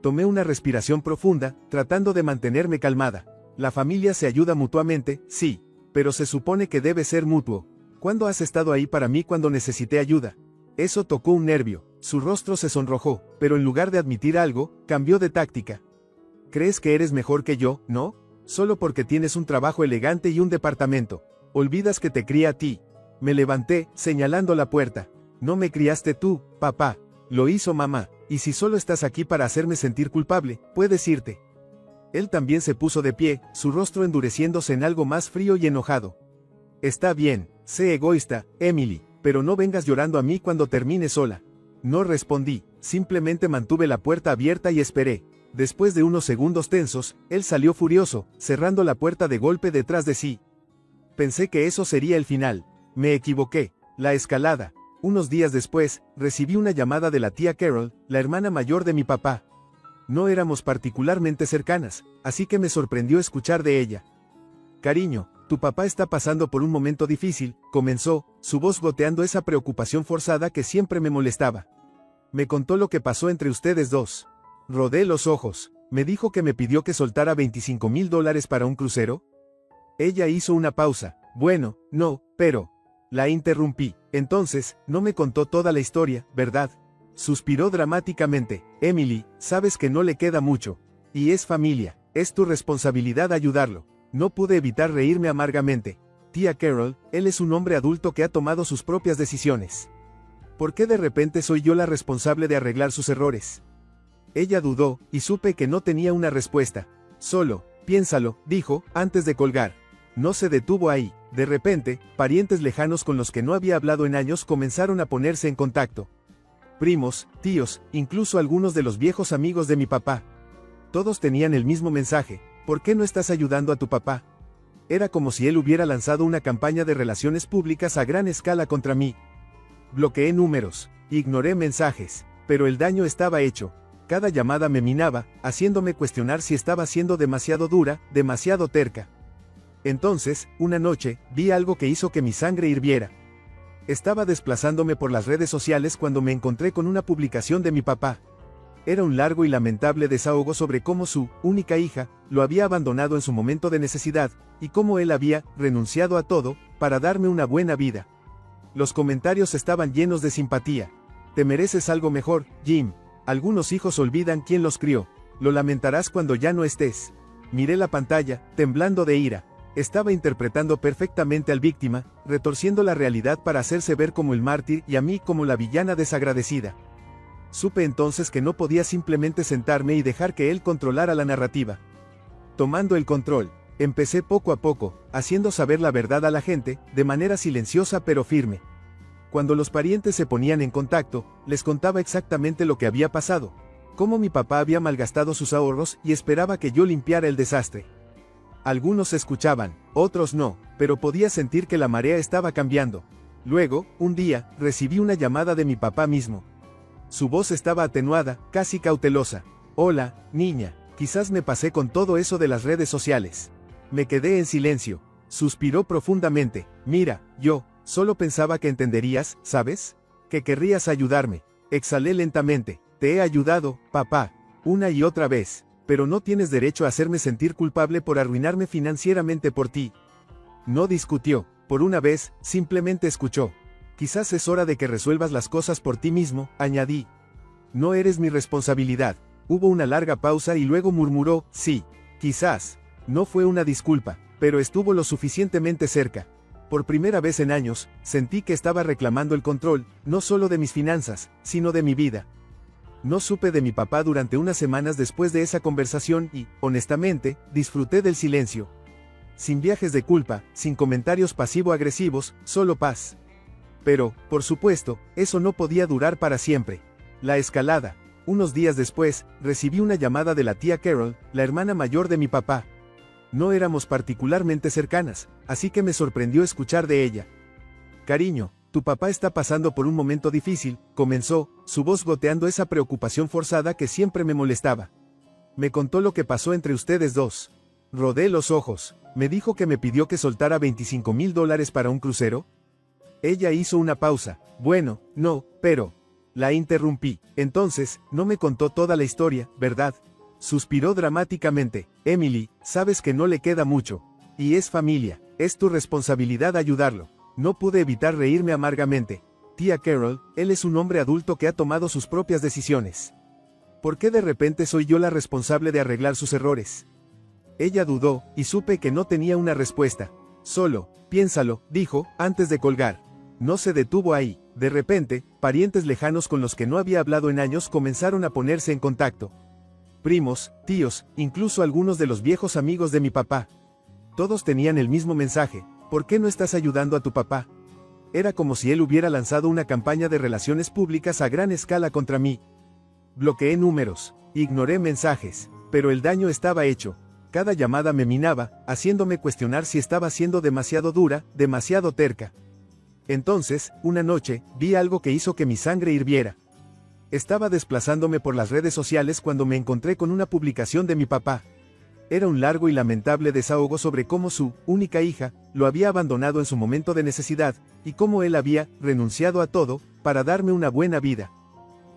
Tomé una respiración profunda, tratando de mantenerme calmada. La familia se ayuda mutuamente, sí, pero se supone que debe ser mutuo. ¿Cuándo has estado ahí para mí cuando necesité ayuda? Eso tocó un nervio, su rostro se sonrojó, pero en lugar de admitir algo, cambió de táctica. ¿Crees que eres mejor que yo, no? Solo porque tienes un trabajo elegante y un departamento. Olvidas que te crié a ti. Me levanté, señalando la puerta. No me criaste tú, papá. Lo hizo mamá, y si solo estás aquí para hacerme sentir culpable, puedes irte. Él también se puso de pie, su rostro endureciéndose en algo más frío y enojado. Está bien, sé egoísta, Emily, pero no vengas llorando a mí cuando termine sola. No respondí, simplemente mantuve la puerta abierta y esperé. Después de unos segundos tensos, él salió furioso, cerrando la puerta de golpe detrás de sí. Pensé que eso sería el final. Me equivoqué. La escalada. Unos días después, recibí una llamada de la tía Carol, la hermana mayor de mi papá. No éramos particularmente cercanas, así que me sorprendió escuchar de ella. Cariño, tu papá está pasando por un momento difícil, comenzó, su voz goteando esa preocupación forzada que siempre me molestaba. Me contó lo que pasó entre ustedes dos. Rodé los ojos. ¿Me dijo que me pidió que soltara $25,000 para un crucero? Ella hizo una pausa. Bueno, no, pero... La interrumpí. Entonces, no me contó toda la historia, ¿verdad? Suspiró dramáticamente. Emily, sabes que no le queda mucho. Y es familia. Es tu responsabilidad ayudarlo. No pude evitar reírme amargamente. Tía Carol, él es un hombre adulto que ha tomado sus propias decisiones. ¿Por qué de repente soy yo la responsable de arreglar sus errores? Ella dudó, y supe que no tenía una respuesta. Solo, piénsalo, dijo, antes de colgar. No se detuvo ahí. De repente, parientes lejanos con los que no había hablado en años comenzaron a ponerse en contacto. Primos, tíos, incluso algunos de los viejos amigos de mi papá. Todos tenían el mismo mensaje: ¿por qué no estás ayudando a tu papá? Era como si él hubiera lanzado una campaña de relaciones públicas a gran escala contra mí. Bloqueé números, ignoré mensajes, pero el daño estaba hecho. Cada llamada me minaba, haciéndome cuestionar si estaba siendo demasiado dura, demasiado terca. Entonces, una noche, vi algo que hizo que mi sangre hirviera. Estaba desplazándome por las redes sociales cuando me encontré con una publicación de mi papá. Era un largo y lamentable desahogo sobre cómo su única hija lo había abandonado en su momento de necesidad, y cómo él había renunciado a todo para darme una buena vida. Los comentarios estaban llenos de simpatía. Te mereces algo mejor, Jim. Algunos hijos olvidan quién los crió. Lo lamentarás cuando ya no estés. Miré la pantalla, temblando de ira. Estaba interpretando perfectamente al víctima, retorciendo la realidad para hacerse ver como el mártir y a mí como la villana desagradecida. Supe entonces que no podía simplemente sentarme y dejar que él controlara la narrativa. Tomando el control, empecé poco a poco, haciendo saber la verdad a la gente, de manera silenciosa pero firme. Cuando los parientes se ponían en contacto, les contaba exactamente lo que había pasado, cómo mi papá había malgastado sus ahorros y esperaba que yo limpiara el desastre. Algunos escuchaban, otros no, pero podía sentir que la marea estaba cambiando. Luego, un día, recibí una llamada de mi papá mismo. Su voz estaba atenuada, casi cautelosa. Hola, niña, quizás me pasé con todo eso de las redes sociales. Me quedé en silencio. Suspiró profundamente. Mira, yo, solo pensaba que entenderías, ¿sabes? Que querrías ayudarme. Exhalé lentamente. Te he ayudado, papá, una y otra vez. Pero no tienes derecho a hacerme sentir culpable por arruinarme financieramente por ti. No discutió, por una vez, simplemente escuchó. Quizás es hora de que resuelvas las cosas por ti mismo, añadí. No eres mi responsabilidad. Hubo una larga pausa y luego murmuró, sí, quizás. No fue una disculpa, pero estuvo lo suficientemente cerca. Por primera vez en años, sentí que estaba reclamando el control, no solo de mis finanzas, sino de mi vida. No supe de mi papá durante unas semanas después de esa conversación y, honestamente, disfruté del silencio. Sin viajes de culpa, sin comentarios pasivo-agresivos, solo paz. Pero, por supuesto, eso no podía durar para siempre. La escalada. Unos días después, recibí una llamada de la tía Carol, la hermana mayor de mi papá. No éramos particularmente cercanas, así que me sorprendió escuchar de ella. Cariño, tu papá está pasando por un momento difícil, comenzó, su voz goteando esa preocupación forzada que siempre me molestaba. Me contó lo que pasó entre ustedes dos. Rodé los ojos. Me dijo que me pidió que soltara $25,000 para un crucero. Ella hizo una pausa. Bueno, no, pero... La interrumpí. Entonces, no me contó toda la historia, ¿verdad? Suspiró dramáticamente. Emily, sabes que no le queda mucho. Y es familia. Es tu responsabilidad ayudarlo. No pude evitar reírme amargamente. Tía Carol, él es un hombre adulto que ha tomado sus propias decisiones. ¿Por qué de repente soy yo la responsable de arreglar sus errores? Ella dudó, y supe que no tenía una respuesta. Solo, piénsalo, dijo, antes de colgar. No se detuvo ahí. De repente, parientes lejanos con los que no había hablado en años comenzaron a ponerse en contacto. Primos, tíos, incluso algunos de los viejos amigos de mi papá. Todos tenían el mismo mensaje: ¿por qué no estás ayudando a tu papá? Era como si él hubiera lanzado una campaña de relaciones públicas a gran escala contra mí. Bloqueé números, ignoré mensajes, pero el daño estaba hecho. Cada llamada me minaba, haciéndome cuestionar si estaba siendo demasiado dura, demasiado terca. Entonces, una noche, vi algo que hizo que mi sangre hirviera. Estaba desplazándome por las redes sociales cuando me encontré con una publicación de mi papá. Era un largo y lamentable desahogo sobre cómo su única hija lo había abandonado en su momento de necesidad, y cómo él había renunciado a todo para darme una buena vida.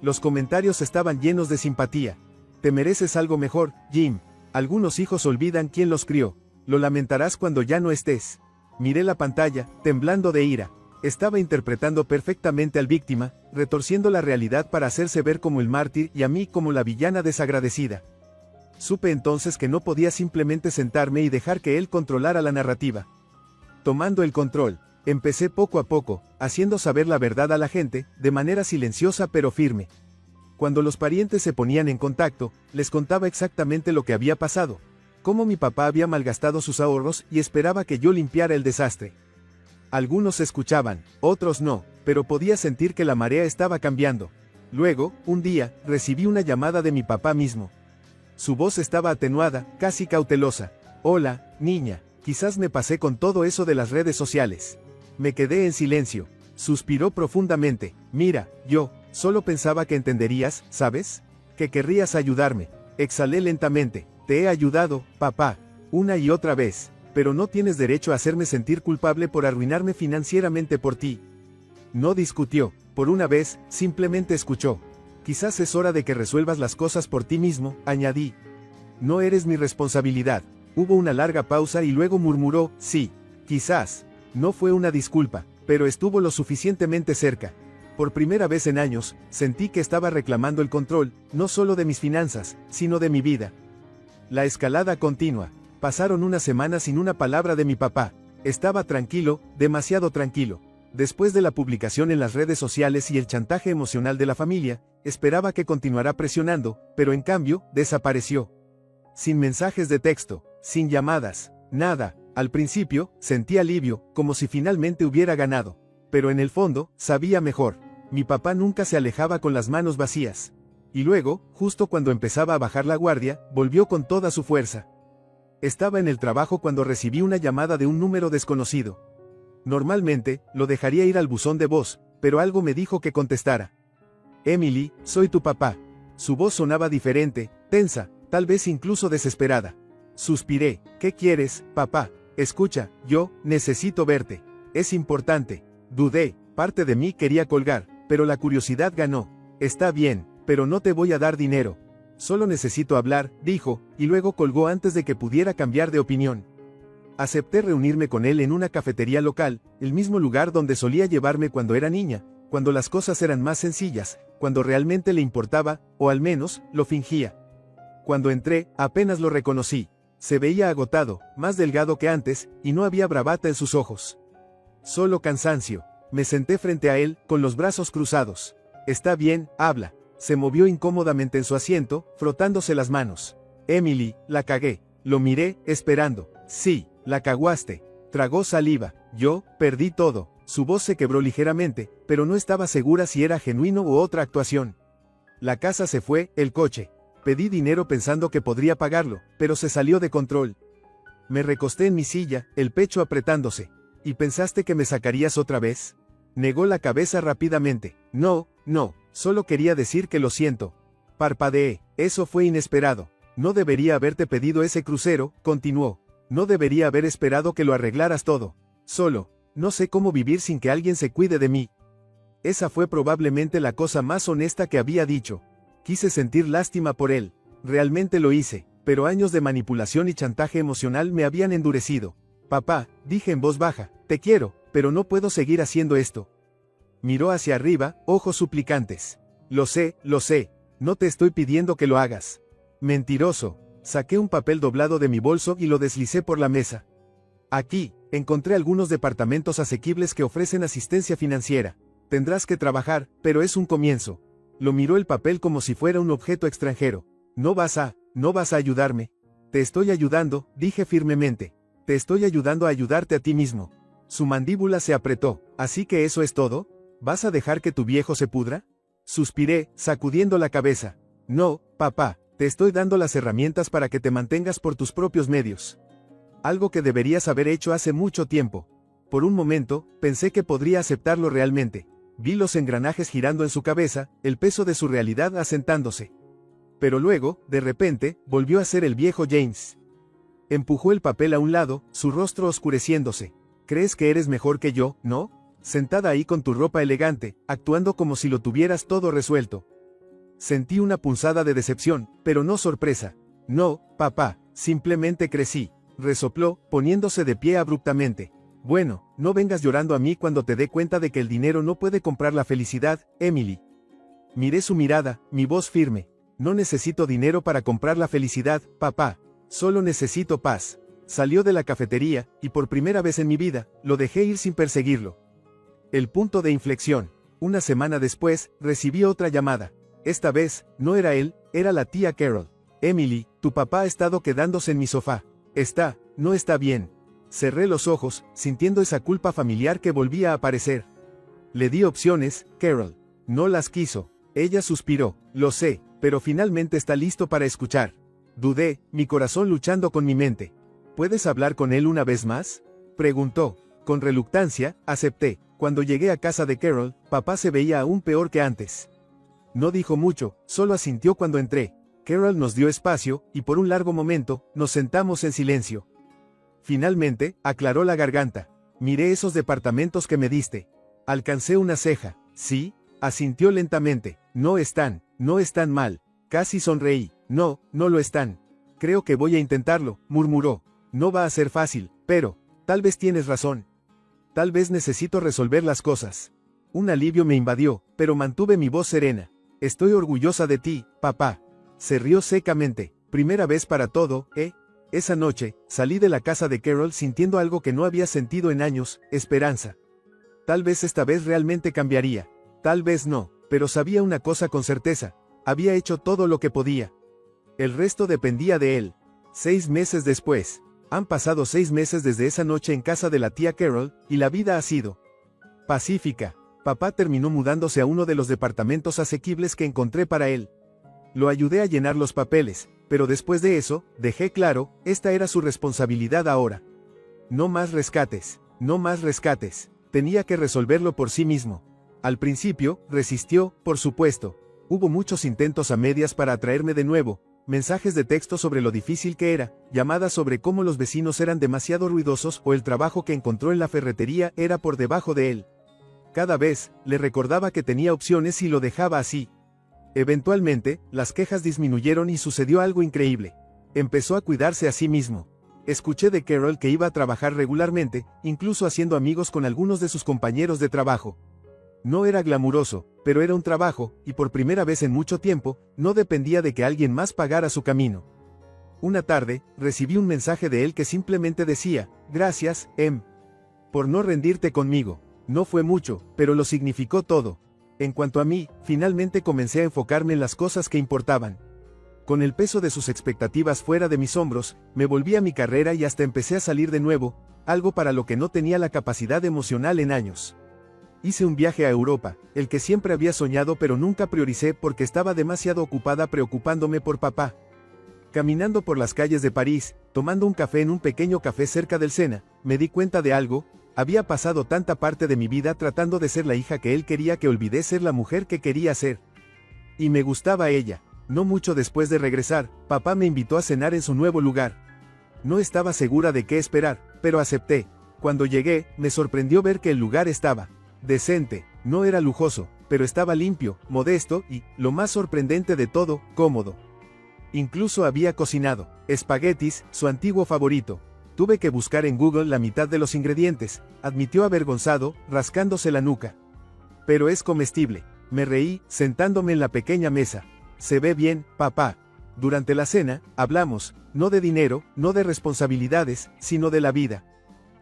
Los comentarios estaban llenos de simpatía. Te mereces algo mejor, Jim. Algunos hijos olvidan quién los crió. Lo lamentarás cuando ya no estés. Miré la pantalla, temblando de ira. Estaba interpretando perfectamente al víctima, retorciendo la realidad para hacerse ver como el mártir y a mí como la villana desagradecida. Supe entonces que no podía simplemente sentarme y dejar que él controlara la narrativa. Tomando el control, empecé poco a poco, haciendo saber la verdad a la gente, de manera silenciosa pero firme. Cuando los parientes se ponían en contacto, les contaba exactamente lo que había pasado, cómo mi papá había malgastado sus ahorros y esperaba que yo limpiara el desastre. Algunos escuchaban, otros no, pero podía sentir que la marea estaba cambiando. Luego, un día, recibí una llamada de mi papá mismo. Su voz estaba atenuada, casi cautelosa. Hola, niña, quizás me pasé con todo eso de las redes sociales. Me quedé en silencio. Suspiró profundamente. Mira, yo, solo pensaba que entenderías, ¿sabes? Que querrías ayudarme. Exhalé lentamente. Te he ayudado, papá, una y otra vez, pero no tienes derecho a hacerme sentir culpable por arruinarme financieramente por ti. No discutió, por una vez, simplemente escuchó. Quizás es hora de que resuelvas las cosas por ti mismo, añadí. No eres mi responsabilidad. Hubo una larga pausa y luego murmuró, sí, quizás. No fue una disculpa, pero estuvo lo suficientemente cerca. Por primera vez en años, sentí que estaba reclamando el control, no solo de mis finanzas, sino de mi vida. La escalada continua. Pasaron una semana sin una palabra de mi papá. Estaba tranquilo, demasiado tranquilo. Después de la publicación en las redes sociales y el chantaje emocional de la familia, esperaba que continuara presionando, pero en cambio, desapareció. Sin mensajes de texto, sin llamadas, nada. Al principio, sentí alivio, como si finalmente hubiera ganado. Pero en el fondo, sabía mejor. Mi papá nunca se alejaba con las manos vacías. Y luego, justo cuando empezaba a bajar la guardia, volvió con toda su fuerza. Estaba en el trabajo cuando recibí una llamada de un número desconocido. Normalmente, lo dejaría ir al buzón de voz, pero algo me dijo que contestara. Emily, soy tu papá. Su voz sonaba diferente, tensa, tal vez incluso desesperada. Suspiré. ¿Qué quieres, papá? Escucha, yo, necesito verte. Es importante. Dudé, parte de mí quería colgar, pero la curiosidad ganó. Está bien, pero no te voy a dar dinero. Solo necesito hablar, dijo, y luego colgó antes de que pudiera cambiar de opinión. Acepté reunirme con él en una cafetería local, el mismo lugar donde solía llevarme cuando era niña, cuando las cosas eran más sencillas, cuando realmente le importaba, o al menos, lo fingía. Cuando entré, apenas lo reconocí. Se veía agotado, más delgado que antes, y no había bravata en sus ojos. Solo cansancio. Me senté frente a él, con los brazos cruzados. Está bien, habla. Se movió incómodamente en su asiento, frotándose las manos. Emily, la cagué. Lo miré, esperando. Sí, la caguaste. Tragó saliva. Yo, perdí todo. Su voz se quebró ligeramente, pero no estaba segura si era genuino u otra actuación. La casa se fue, el coche. Pedí dinero pensando que podría pagarlo, pero se salió de control. Me recosté en mi silla, el pecho apretándose. ¿Y pensaste que me sacarías otra vez? Negó la cabeza rápidamente. No, no, solo quería decir que lo siento. Parpadeé. Eso fue inesperado. No debería haberte pedido ese crucero, continuó. No debería haber esperado que lo arreglaras todo. Solo, no sé cómo vivir sin que alguien se cuide de mí. Esa fue probablemente la cosa más honesta que había dicho. Quise sentir lástima por él. Realmente lo hice, pero años de manipulación y chantaje emocional me habían endurecido. Papá, dije en voz baja, te quiero, pero no puedo seguir haciendo esto. Miró hacia arriba, ojos suplicantes. Lo sé, no te estoy pidiendo que lo hagas. Mentiroso. Saqué un papel doblado de mi bolso y lo deslicé por la mesa. Aquí, encontré algunos departamentos asequibles que ofrecen asistencia financiera. Tendrás que trabajar, pero es un comienzo. Lo miró el papel como si fuera un objeto extranjero. No vas a ayudarme. Te estoy ayudando, dije firmemente. Te estoy ayudando a ayudarte a ti mismo. Su mandíbula se apretó. ¿Así que eso es todo? ¿Vas a dejar que tu viejo se pudra? Suspiré, sacudiendo la cabeza. No, papá, te estoy dando las herramientas para que te mantengas por tus propios medios. Algo que deberías haber hecho hace mucho tiempo. Por un momento, pensé que podría aceptarlo realmente. Vi los engranajes girando en su cabeza, el peso de su realidad asentándose. Pero luego, de repente, volvió a ser el viejo James. Empujó el papel a un lado, su rostro oscureciéndose. ¿Crees que eres mejor que yo, no? Sentada ahí con tu ropa elegante, actuando como si lo tuvieras todo resuelto. Sentí una punzada de decepción, pero no sorpresa. No, papá, simplemente crecí. resopló, poniéndose de pie abruptamente. Bueno, no vengas llorando a mí cuando te dé cuenta de que el dinero no puede comprar la felicidad, Emily. Miré su mirada, mi voz firme. No necesito dinero para comprar la felicidad, papá. Solo necesito paz. Salió de la cafetería, y por primera vez en mi vida, lo dejé ir sin perseguirlo. El punto de inflexión. Una semana después, recibí otra llamada. Esta vez, no era él, era la tía Carol. Emily, tu papá ha estado quedándose en mi sofá. No está bien. Cerré los ojos, sintiendo esa culpa familiar que volvía a aparecer. Le di opciones, Carol. No las quiso. Ella suspiró. Lo sé, pero finalmente está listo para escuchar. Dudé, mi corazón luchando con mi mente. ¿Puedes hablar con él una vez más? Preguntó. Con reluctancia, acepté. Cuando llegué a casa de Carol, papá se veía aún peor que antes. No dijo mucho, solo asintió cuando entré. Carol nos dio espacio, y por un largo momento, nos sentamos en silencio. Finalmente, aclaró la garganta. Miré esos departamentos que me diste. Alcancé una ceja. Sí, asintió lentamente. No están mal. Casi sonreí. No lo están. Creo que voy a intentarlo, murmuró. No va a ser fácil, pero, tal vez tienes razón. Tal vez necesito resolver las cosas. Un alivio me invadió, pero mantuve mi voz serena. Estoy orgullosa de ti, papá. Se rió secamente. Primera vez para todo, ¿eh? Esa noche, salí de la casa de Carol sintiendo algo que no había sentido en años, esperanza. Tal vez esta vez realmente cambiaría. Tal vez no, pero sabía una cosa con certeza. Había hecho todo lo que podía. El resto dependía de él. 6 meses después. Han pasado 6 meses desde esa noche en casa de la tía Carol, y la vida ha sido pacífica. Papá terminó mudándose a uno de los departamentos asequibles que encontré para él. Lo ayudé a llenar los papeles, pero después de eso, dejé claro, esta era su responsabilidad ahora. No más rescates, no más rescates. Tenía que resolverlo por sí mismo. Al principio, resistió, por supuesto. Hubo muchos intentos a medias para atraerme de nuevo, mensajes de texto sobre lo difícil que era, llamadas sobre cómo los vecinos eran demasiado ruidosos o el trabajo que encontró en la ferretería era por debajo de él. Cada vez, le recordaba que tenía opciones y lo dejaba así. Eventualmente, las quejas disminuyeron y sucedió algo increíble. Empezó a cuidarse a sí mismo. Escuché de Carol que iba a trabajar regularmente, incluso haciendo amigos con algunos de sus compañeros de trabajo. No era glamuroso, pero era un trabajo, y por primera vez en mucho tiempo, no dependía de que alguien más pagara su camino. Una tarde, recibí un mensaje de él que simplemente decía, gracias, por no rendirte conmigo. No fue mucho, pero lo significó todo. En cuanto a mí, finalmente comencé a enfocarme en las cosas que importaban. Con el peso de sus expectativas fuera de mis hombros, me volví a mi carrera y hasta empecé a salir de nuevo, algo para lo que no tenía la capacidad emocional en años. Hice un viaje a Europa, el que siempre había soñado pero nunca prioricé porque estaba demasiado ocupada preocupándome por papá. Caminando por las calles de París, tomando un café en un pequeño café cerca del Sena, me di cuenta de algo. Había pasado tanta parte de mi vida tratando de ser la hija que él quería que olvidé ser la mujer que quería ser. Y me gustaba ella. No mucho después de regresar, papá me invitó a cenar en su nuevo lugar. No estaba segura de qué esperar, pero acepté. Cuando llegué, me sorprendió ver que el lugar estaba decente, no era lujoso, pero estaba limpio, modesto y, lo más sorprendente de todo, cómodo. Incluso había cocinado espaguetis, su antiguo favorito. Tuve que buscar en Google la mitad de los ingredientes, admitió avergonzado, rascándose la nuca. Pero es comestible. Me reí, sentándome en la pequeña mesa. Se ve bien, papá. Durante la cena, hablamos, no de dinero, no de responsabilidades, sino de la vida.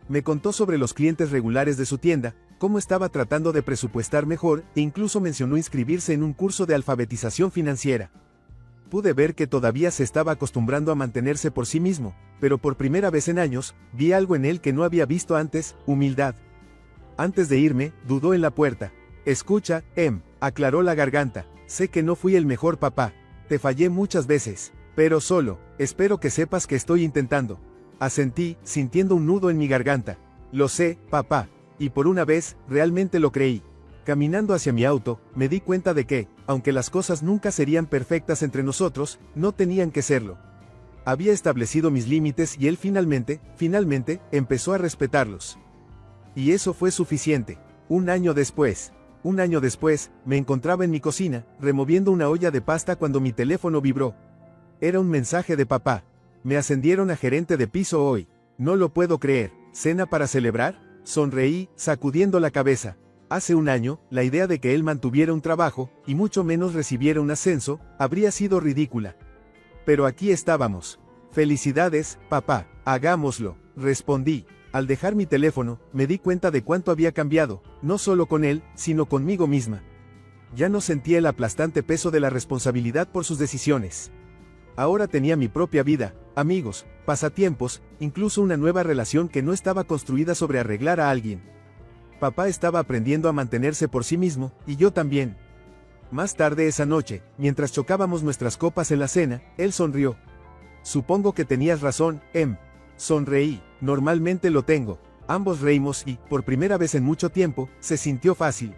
Me contó sobre los clientes regulares de su tienda, cómo estaba tratando de presupuestar mejor, e incluso mencionó inscribirse en un curso de alfabetización financiera. Pude ver que todavía se estaba acostumbrando a mantenerse por sí mismo, pero por primera vez en años, vi algo en él que no había visto antes, humildad. Antes de irme, dudó en la puerta. Escucha, aclaró la garganta, sé que no fui el mejor papá, te fallé muchas veces, pero espero que sepas que estoy intentando. Asentí, sintiendo un nudo en mi garganta. Lo sé, papá, y por una vez, realmente lo creí. Caminando hacia mi auto, me di cuenta de que, aunque las cosas nunca serían perfectas entre nosotros, no tenían que serlo. Había establecido mis límites y él finalmente, empezó a respetarlos. Y eso fue suficiente. Un año después, me encontraba en mi cocina, removiendo una olla de pasta cuando mi teléfono vibró. Era un mensaje de papá. Me ascendieron a gerente de piso hoy. No lo puedo creer. ¿Cena para celebrar? Sonreí, sacudiendo la cabeza. Hace un año, la idea de que él mantuviera un trabajo, y mucho menos recibiera un ascenso, habría sido ridícula. Pero aquí estábamos. Felicidades, papá, hagámoslo, respondí. Al dejar mi teléfono, me di cuenta de cuánto había cambiado, no solo con él, sino conmigo misma. Ya no sentía el aplastante peso de la responsabilidad por sus decisiones. Ahora tenía mi propia vida, amigos, pasatiempos, incluso una nueva relación que no estaba construida sobre arreglar a alguien. Papá estaba aprendiendo a mantenerse por sí mismo, y yo también. Más tarde esa noche, mientras chocábamos nuestras copas en la cena, él sonrió. Supongo que tenías razón, Em. Sonreí, normalmente lo tengo. Ambos reímos y, por primera vez en mucho tiempo, se sintió fácil.